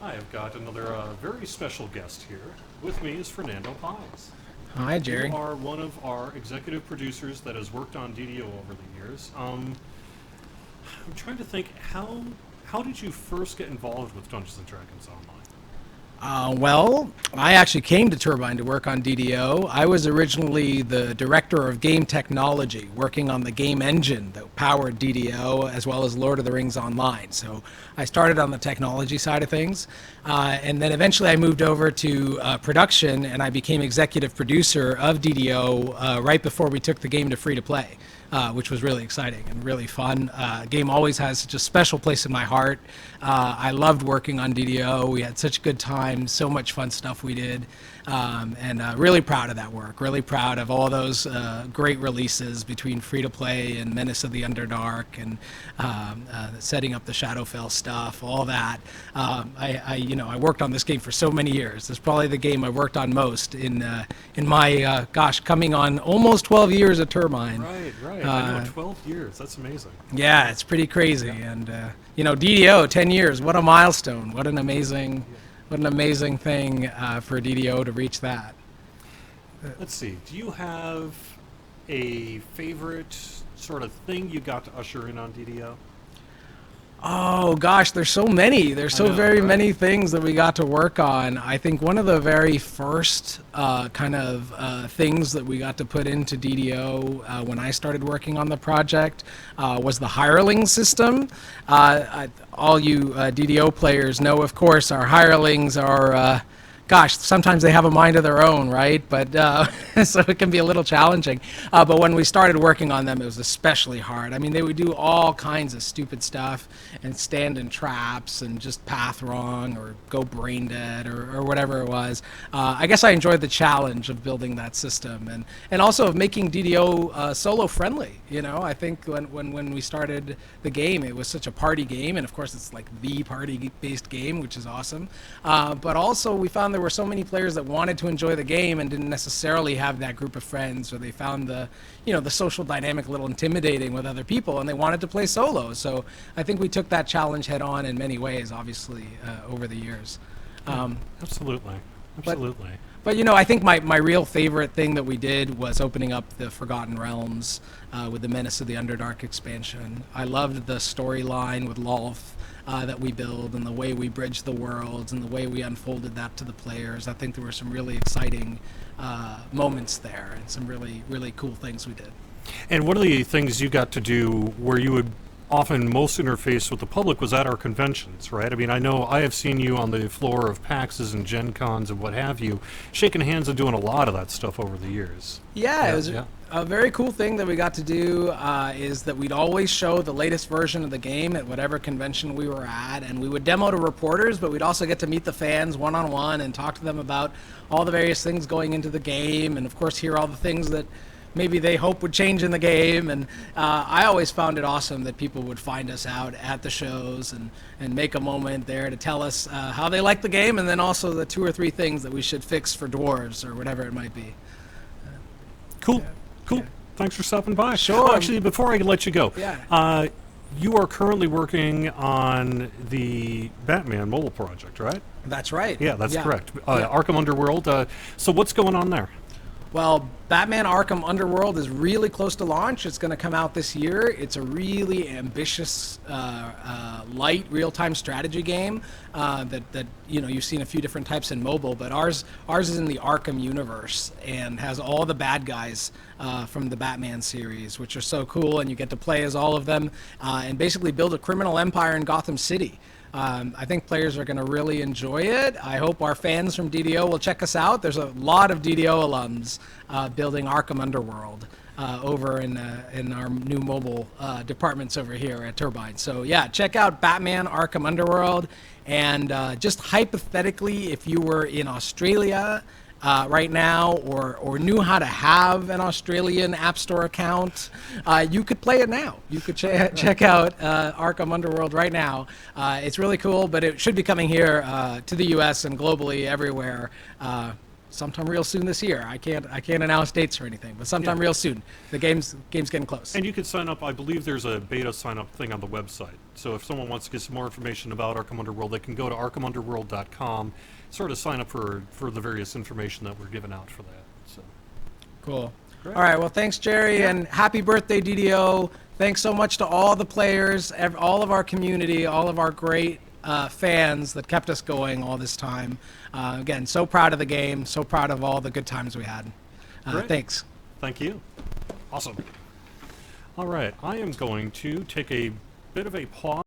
Hi, I've got another very special guest here. With me is Fernando Paiz. Hi, You Jerry. are one of our executive producers that has worked on DDO over the years. I'm trying to think how did you first get involved with Dungeons and Dragons Online? Well, I actually came to Turbine to work on DDO. I was originally the director of game technology, working on the game engine that powered DDO as well as Lord of the Rings Online. So I started on the technology side of things, and then eventually I moved over to production, and I became executive producer of DDO right before we took the game to free to play. Which was really exciting and really fun. Game always has such a special place in my heart. I loved working on DDO. We had such good times, so much fun stuff we did, and really proud of that work. Really proud of all those great releases between Free to Play and Menace of the Underdark and setting up the Shadowfell stuff, all that. I worked on this game for so many years. It's probably the game I worked on most in my coming on almost 12 years at Turbine. Right. I know, 12 years. That's amazing. Yeah, it's pretty crazy. And DDO, 10 years. What a milestone. What an amazing thing for DDO to reach that. Let's see. Do you have a favorite sort of thing you got to usher in on DDO? Oh gosh, there's so many. There's so very many things that we got to work on. I think one of the very first things that we got to put into DDO when I started working on the project was the hireling system. All you DDO players know, of course, our hirelings are sometimes they have a mind of their own, right? But so it can be a little challenging. But when we started working on them, it was especially hard. I mean, they would do all kinds of stupid stuff and stand in traps and just path wrong or go brain dead or whatever it was. I guess I enjoyed the challenge of building that system and also of making DDO solo friendly. I think when we started the game, it was such a party game, and of course it's like the party-based game, which is awesome. But also we found there were so many players that wanted to enjoy the game and didn't necessarily have that group of friends, or they found the social dynamic a little intimidating with other people, and they wanted to play solo. So I think we took that challenge head on in many ways, obviously, over the years. Absolutely. But I think my real favorite thing that we did was opening up the Forgotten Realms with the Menace of the Underdark expansion. I loved the storyline with Lolth that we build and the way we bridged the worlds and the way we unfolded that to the players. I think there were some really exciting moments there and some really, really cool things we did. And one of the things you got to do where you would often most interface with the public was at our conventions, right? I mean, I know I have seen you on the floor of PAXs and Gen Cons and what have you, shaking hands and doing a lot of that stuff over the years. Yeah, it was a very cool thing that we got to do is that we'd always show the latest version of the game at whatever convention we were at, and we would demo to reporters, but we'd also get to meet the fans one-on-one and talk to them about all the various things going into the game, and of course hear all the things that maybe they hope would change in the game. And I always found it awesome that people would find us out at the shows and make a moment there to tell us how they like the game, and then also the 2 or 3 things that we should fix for dwarves or whatever it might be. Cool. Thanks for stopping by. Sure. Oh, actually, before I let you go, Yeah. you are currently working on the Batman mobile project, right? That's right. Yeah, that's correct. Arkham Underworld. So what's going on there? Well, Batman Arkham Underworld is really close to launch. It's going to come out this year. It's a really ambitious, light, real-time strategy game that you've seen a few different types in mobile, but ours is in the Arkham universe and has all the bad guys from the Batman series, which are so cool, and you get to play as all of them and basically build a criminal empire in Gotham City. I think players are going to really enjoy it. I hope our fans from DDO will check us out. There's a lot of DDO alums building Arkham Underworld over in our new mobile departments over here at Turbine. So yeah, check out Batman Arkham Underworld. And just hypothetically, if you were in Australia right now or knew how to have an Australian App Store account, you could play it now. You could check out Arkham Underworld right now. It's really cool, but it should be coming here to the US and globally everywhere sometime real soon this year. I can't announce dates or anything, but sometime real soon. The game's getting close. And you could sign up. I believe there's a beta sign up thing on the website. So if someone wants to get some more information about Arkham Underworld, they can go to arkhamunderworld.com, sort of sign up for the various information that we're giving out for that. So Cool. Great. All right. Well, thanks, Jerry, and happy birthday, DDO. Thanks so much to all the players, all of our community, all of our great fans that kept us going all this time. Again, so proud of the game, so proud of all the good times we had. Thanks. Thank you. Awesome. All right. I am going to take a bit of a pause.